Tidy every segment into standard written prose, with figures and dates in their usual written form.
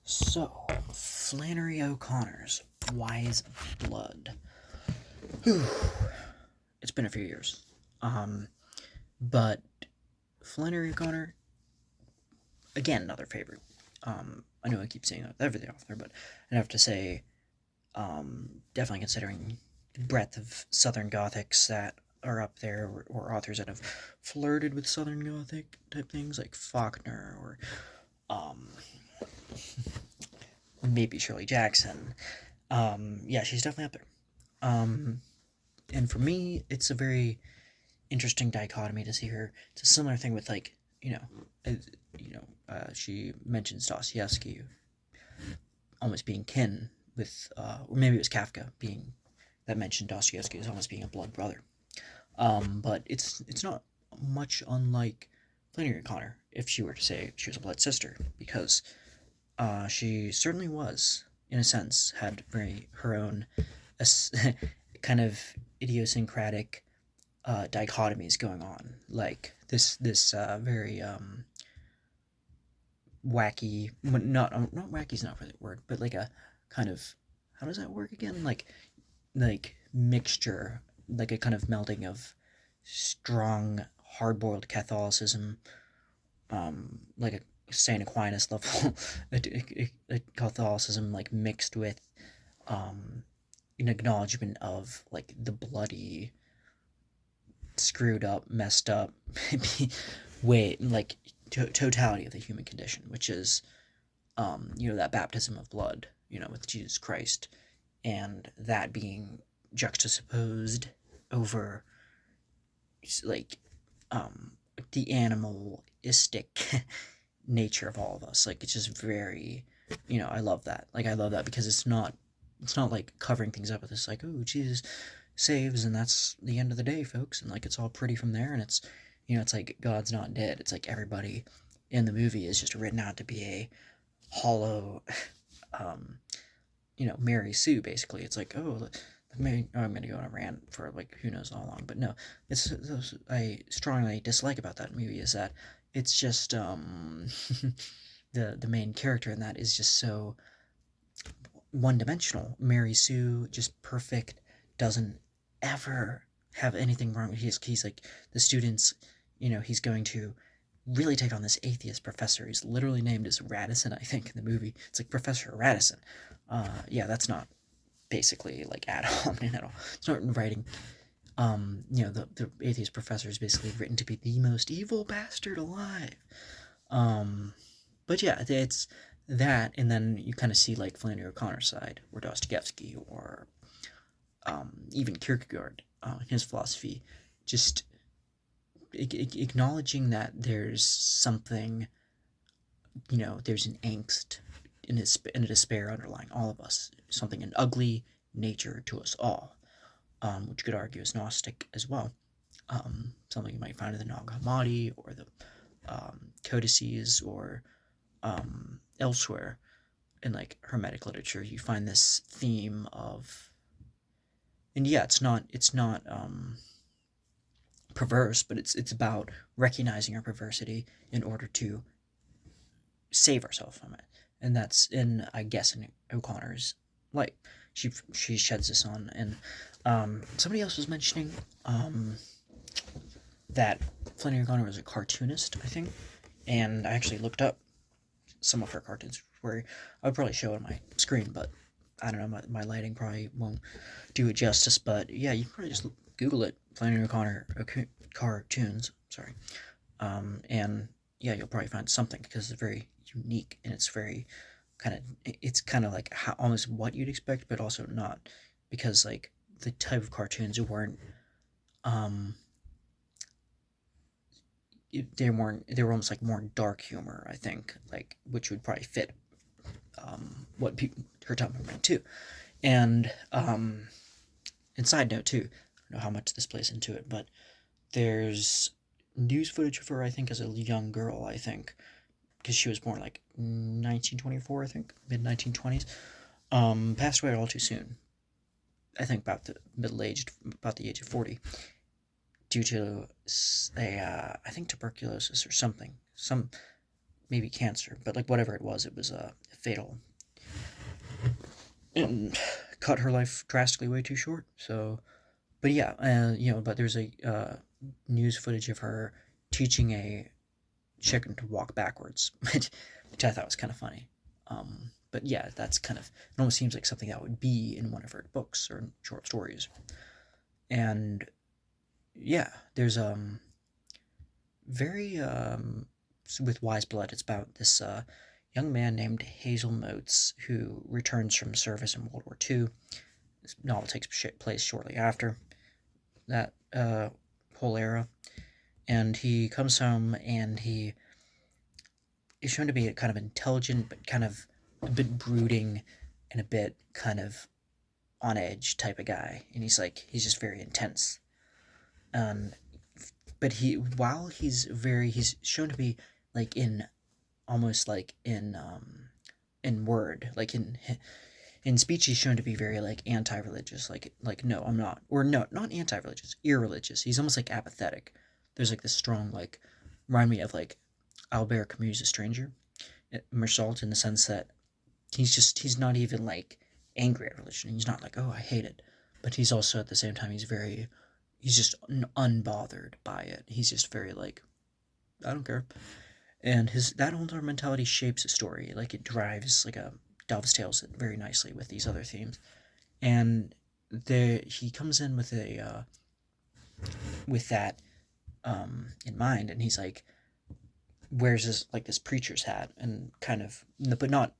So, Flannery O'Connor's Wise Blood. Whew. It's been a few years. Um, but Flannery O'Connor, again, another favorite. I know I keep saying that with every author, but I have to say, definitely considering the breadth of Southern Gothics that are up there, or authors that have flirted with Southern Gothic type things, like Faulkner, or um, maybe Shirley Jackson. Yeah, she's definitely up there. Um, and for me, it's a very interesting dichotomy to see her. It's a similar thing with like uh, she mentions Dostoevsky almost being kin with, or maybe it was Kafka being that mentioned Dostoevsky as almost being a blood brother. But it's not much unlike Flannery O'Connor if she were to say she was a blood sister, because she certainly was, in a sense, had very her own kind of idiosyncratic dichotomies going on, like this very wacky, not wacky is not the word, but like a kind of, how does that work again? Like mixture, like a kind of melding of strong hard boiled Catholicism, like a Saint Aquinas level a Catholicism, like mixed with um an acknowledgement of like the bloody, screwed up, messed up way, like totality of the human condition, which is that baptism of blood, with Jesus Christ, and that being juxtaposed over like the animalistic nature of all of us. Like it's just very, I love that. Like I love that because it's not like covering things up with this like, oh, Jesus saves and that's the end of the day, folks, and like it's all pretty from there, and it's like God's not dead. It's like everybody in the movie is just written out to be a hollow um Mary Sue, basically. It's like, oh, I'm gonna go on a rant for like who knows how long, but no, it's I strongly dislike about that movie is that it's just the main character in that is just so one dimensional. Mary Sue, just perfect, doesn't ever have anything wrong. He's like the students, he's going to really take on this atheist professor. He's literally named as Radisson, I think, in the movie. It's like Professor Radisson. Yeah, that's not basically like ad hominem at all. It's not writing. The atheist professor is basically written to be the most evil bastard alive. Um, but yeah, it's that, and then you kind of see like Flannery O'Connor's side, or Dostoevsky, or even Kierkegaard, his philosophy, just acknowledging that there's something, there's an angst and a despair underlying all of us, something, an ugly nature to us all, which you could argue is Gnostic as well. Something you might find in the Nag Hammadi or the codices, or elsewhere in like Hermetic literature. You find this theme of, and yeah, it's not perverse, but it's about recognizing our perversity in order to save ourselves from it, and that's in, I guess, in O'Connor's light. She sheds this on, and somebody else was mentioning that Flannery O'Connor was a cartoonist, I think, and I actually looked up some of her cartoons, where I would probably show it on my screen, but I don't know, my lighting probably won't do it justice. But yeah, you can probably just Google it, Flannery O'Connor cartoons. Sorry, and yeah, you'll probably find something because it's very unique and it's very it's kind of like how, almost what you'd expect, but also not, because like the type of cartoons weren't um they were almost like more dark humor, I think, like, which would probably fit what her temperament too. And side note too, I don't know how much this plays into it, but there's news footage of her, I think, as a young girl, I think, because she was born like 1924, I think, mid 1920s. Passed away all too soon. I think about the age of 40, due to I think tuberculosis or something. maybe cancer, but like whatever it was fatal and cut her life drastically way too short. So, but yeah, but there's a news footage of her teaching a chicken to walk backwards, which I thought was kind of funny. But yeah, that's kind of, it almost seems like something that would be in one of her books or short stories. And yeah, there's very with Wise Blood. It's about this young man named Hazel Motes who returns from service in World War II. This novel takes place shortly after that whole era, and he comes home and he is shown to be a kind of intelligent but kind of a bit brooding and a bit kind of on edge type of guy, and he's just very intense. Um, but while he's shown to be like in almost like in word, like in speech, he's shown to be very like anti-religious, like no, I'm not, or no, not anti-religious, irreligious. He's almost like apathetic. There's like this strong like, remind me of like Albert Camus' A Stranger, Mersault, in the sense that he's not even like angry at religion. He's not like, oh, I hate it, but he's also at the same time he's just unbothered by it. He's just very like, I don't care. And his that older mentality shapes a story. Like it drives like a dovetails it very nicely with these other themes. And he comes in with a with that in mind, and he's like wears this preacher's hat and kind of, but not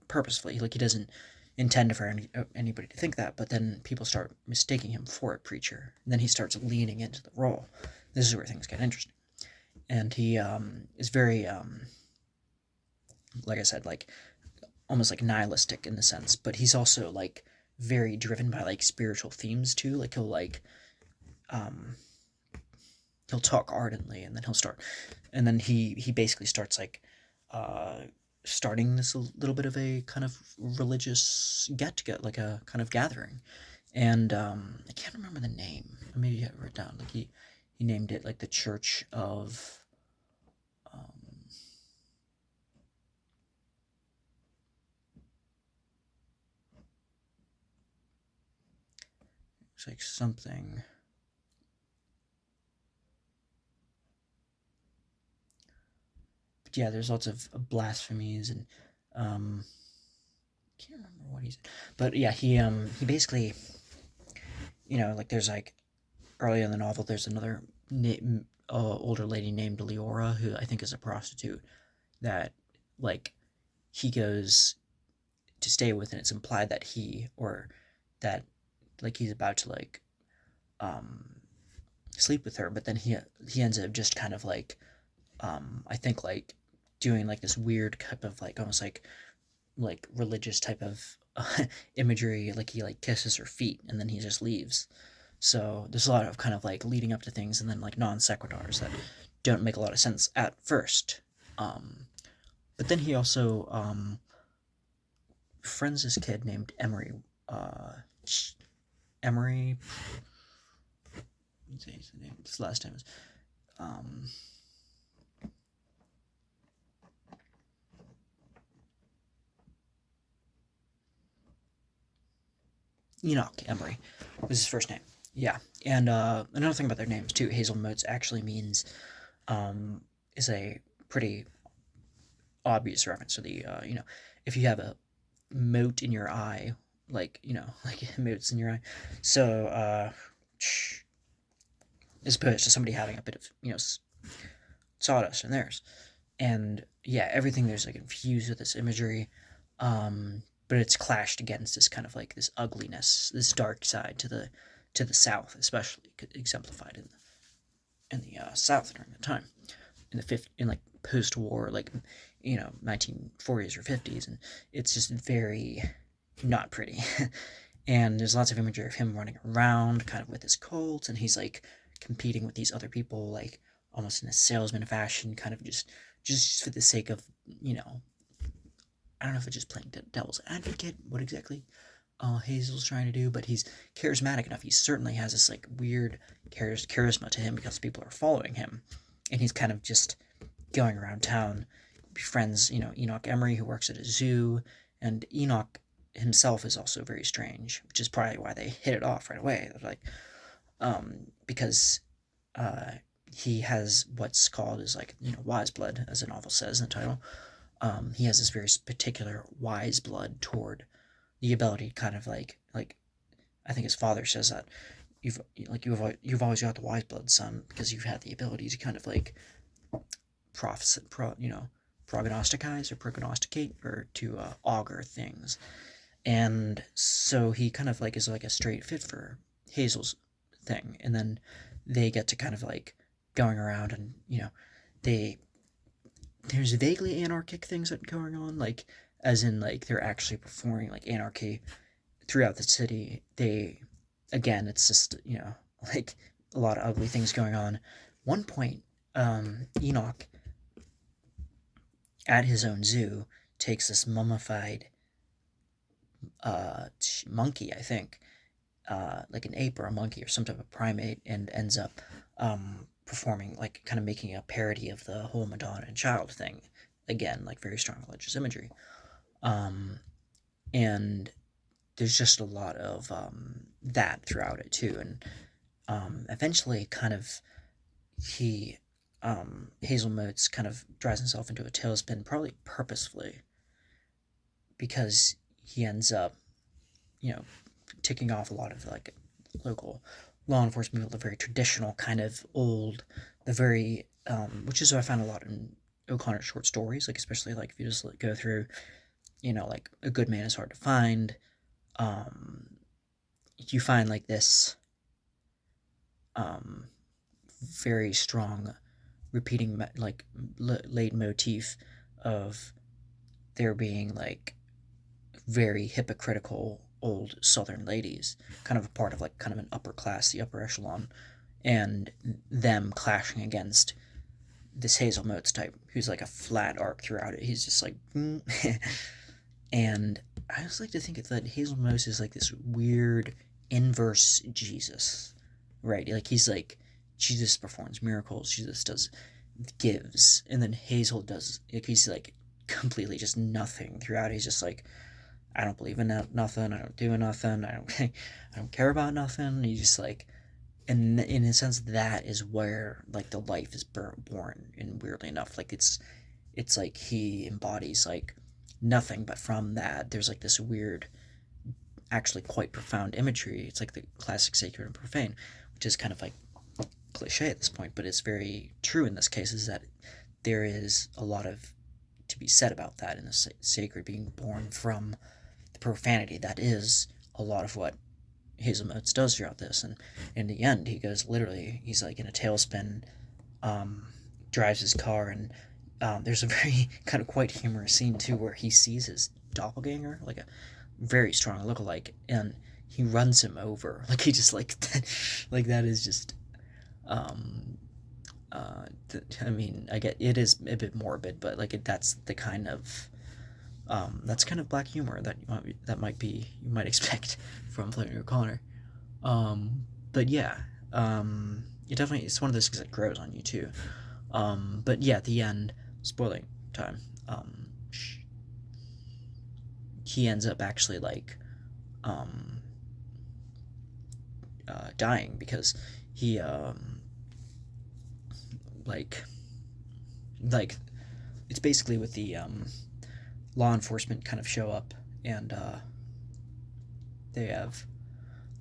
purposefully. Like he doesn't intend for anybody to think that, but then people start mistaking him for a preacher. And then he starts leaning into the role. This is where things get interesting. And he is very, like I said, like almost like nihilistic in the sense, but he's also like very driven by like spiritual themes too. Like um, he'll talk ardently, and then he basically starts like uh, starting this a little bit of a kind of religious get together, like a kind of gathering. And I can't remember the name. Maybe I wrote it down. Like he named it like the Church of um, it's like something. But yeah, there's lots of blasphemies and um, can't remember what he's. But yeah, he basically, like there's like early in the novel, there's another older lady named Leora, who I think is a prostitute, that like he goes to stay with, and it's implied that that like he's about to like um sleep with her, but then he ends up just kind of like I think like doing like this weird type of like almost like religious type of imagery, like he like kisses her feet and then he just leaves. So there's a lot of kind of like leading up to things, and then like non sequiturs that don't make a lot of sense at first. Um, but then he also befriends this kid named Emery. Emery. What's his name? His last name is um, Enoch Emery was his first name. Yeah, and another thing about their names too, Hazel Motes actually means is a pretty obvious reference to the if you have a mote in your eye, like like motes in your eye, so as opposed to somebody having a bit of sawdust in theirs. And yeah, everything there's like infused with this imagery, but it's clashed against this kind of like this ugliness, this dark side to the South, especially exemplified in the South during the time, in like post-war, like 1940s or 50s, and it's just very not pretty. And there's lots of imagery of him running around kind of with his Colt, and he's like competing with these other people, like almost in a salesman fashion, kind of just for the sake of I don't know if it's just playing devil's advocate, what exactly Hazel's trying to do, but he's charismatic enough. He certainly has this like weird charisma to him because people are following him, and he's kind of just going around town, befriends, Enoch Emery, who works at a zoo, and Enoch himself is also very strange, which is probably why they hit it off right away. They're like, because uh, he has what's called as like wise blood, as the novel says in the title. He has this very particular wise blood toward the ability, kind of like I think his father says that you've always got the wise blood, son, because you've had the ability to kind of like prognostikize or prognosticate or to augur things. And so he kind of like is like a straight fit for Hazel's thing. And then they get to kind of like going around, and they there's vaguely anarchic things that are going on, like as in like they're actually performing like anarchy throughout the city. They again, it's just like a lot of ugly things going on. One point, Enoch at his own zoo takes this mummified monkey, I think, like an ape or a monkey or some type of primate, and ends up performing, like, kind of making a parody of the whole Madonna and Child thing. Again, like very strong religious imagery. Um, and there's just a lot of that throughout it too. And eventually, kind of, he Hazel Motes kind of drives himself into a tailspin, probably purposefully, because he ends up, you know, ticking off a lot of like local law enforcement people, the very traditional kind of old, the very which is what I found a lot in O'Connor's short stories, like especially like if you just like, go through, like A Good Man is Hard to Find. You find like this um, very strong repeating like leitmotif of there being like very hypocritical old southern ladies, kind of a part of like kind of an upper class, the upper echelon, and them clashing against this Hazel Motes type who's like a flat arc throughout it. He's just like and I just like to think that Hazel Motes is like this weird inverse Jesus, right? Like he's like Jesus performs miracles, Jesus does gives, and then Hazel does, like, he's like completely just nothing throughout. He's just like, I don't believe in nothing. I don't do nothing. I don't care about nothing. He's just like, and in a sense, that is where like the life is born. And weirdly enough, like it's like he embodies like nothing, but from that, there's like this weird, actually quite profound imagery. It's like the classic sacred and profane, which is kind of like cliche at this point, but it's very true in this case. Is that there is a lot of to be said about that, in the sacred being born from the profanity that is a lot of what Hazel Motes does throughout this. And in the end, he goes literally, he's like in a tailspin, drives his car, and there's a very kind of quite humorous scene too where he sees his doppelganger, like a very strong lookalike, and he runs him over. Like he just like like that is just um I mean, I get it is a bit morbid, but like that's the kind of that's kind of black humor that you might expect from Flannery O'Connor. But yeah, it definitely, it's one of those things that grows on you too. But yeah, at the end, spoiling time. He ends up actually like dying because he like like it's basically with the law enforcement kind of show up, and they have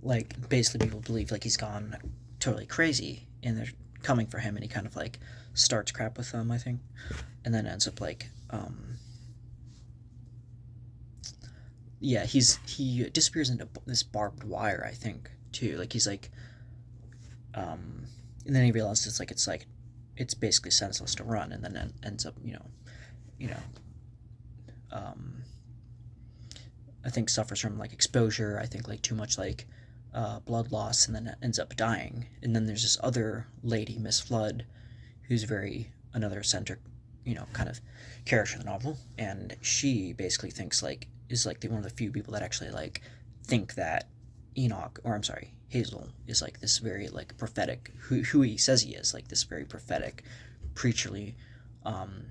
like basically people believe like he's gone totally crazy and they're coming for him, and he kind of like starts crap with them, I think, and then ends up like yeah, he disappears into this barbed wire, I think, too. Like he's like and then he realizes it's basically senseless to run, and then ends up you know um I think suffers from like exposure, I think like too much like blood loss, and then ends up dying. And then there's this other lady, Miss Flood, who's very another eccentric, kind of character in the novel, and she basically thinks like is like one of the few people that actually like think that Enoch, or I'm sorry, Hazel is like this very like prophetic, who he says he is, like this very prophetic, preacherly um,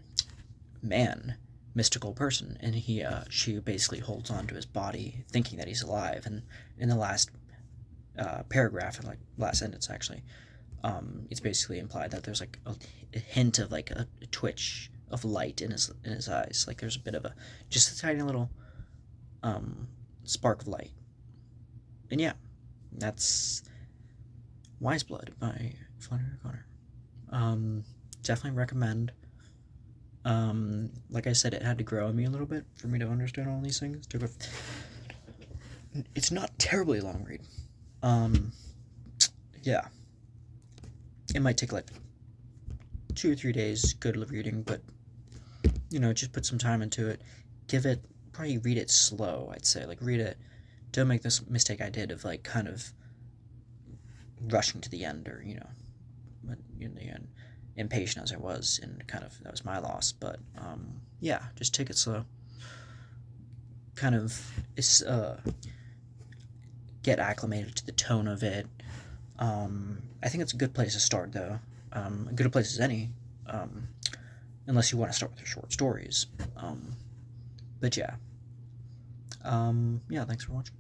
man, mystical person, and she basically holds on to his body, thinking that he's alive. And in the last paragraph, and like last sentence actually, it's basically implied that there's like a hint of like a twitch of light in his eyes. Like there's a bit of a just a tiny little spark of light. And yeah, that's Wise Blood by Flannery O'Connor. Definitely recommend. Like I said, it had to grow on me a little bit for me to understand all these things. It's not terribly long read. Yeah, it might take like 2 or 3 days good reading, but just put some time into it. Probably read it slow. I'd say like read it. Don't make this mistake I did of like kind of rushing to the end, or but in the end, impatient as I was, and kind of that was my loss. But yeah, just take it slow. Kind of get acclimated to the tone of it. I think it's a good place to start, though. A good place as any, unless you want to start with your short stories. But yeah. Yeah, thanks for watching.